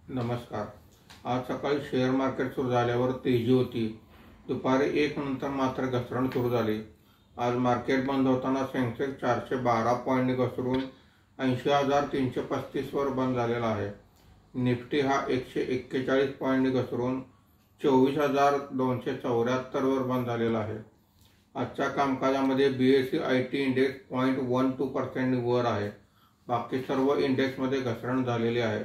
नमस्कार। आज सकाळी शेअर मार्केट सुरू झाल्यावर तेजी होती। दुपारी 1 नंतर मात्र घसरण सुरू झाली। आज मार्केट बंद होताना सेन्सेक्स 412 पॉईंटने घसरून 80,335 वर बंद झालेला आहे। निफ्टी हा 141 पॉईंटने घसरून 24,274 वर बंद झालेला आहे। आजच्या कामकाजामध्ये BSE IT इंडेक्स 0.12% वर आहे। बाकी सर्व इंडेक्समध्ये घसरण झालेली आहे।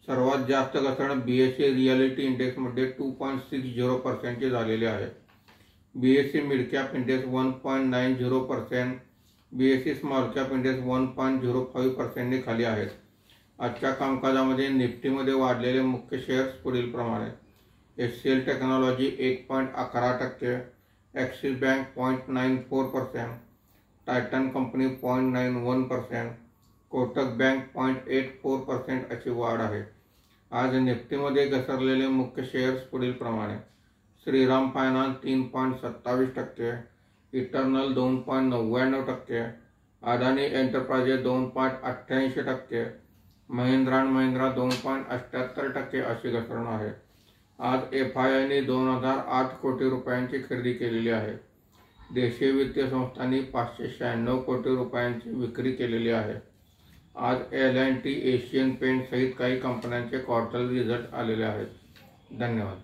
सर्वात जास्त घसरण BSE रियालिटी इंडेक्समध्ये 2.60% ची झालेली आहे। BSE mid cap index 1.90%, BSE small cap index 1.05% ने खाली आहेत। आजच्या कामकाजामध्ये निफ्टीमध्ये वाढलेले मुख्य शेअर्स पुढील प्रमाणे: HCL technology 1.11%, axis bank 0.94%, Titan company 0.91%, Kotak bank 0.84% अशी वाढ आहे। आज निफ्टीमध्ये घसरलेले मुख्य शेअर्स पुढील प्रमाणे: Shriram finance 3.27%, eternal 2.99%, Adani enterprises 2.88%, Mahindra & Mahindra 2.78% अशी घसरण आहे। आज FIIने 2008 कोटी रुपयांची खरेदी केलेली आहे। देशीय वित्तीय संस्थांनी 596 कोटी रुपयांची विक्री केलेली आहे। आज L&T, एशियन पेंट सहित काही कंपन्यांचे क्वार्टरली रिझल्ट आलेले आहेत। धन्यवाद।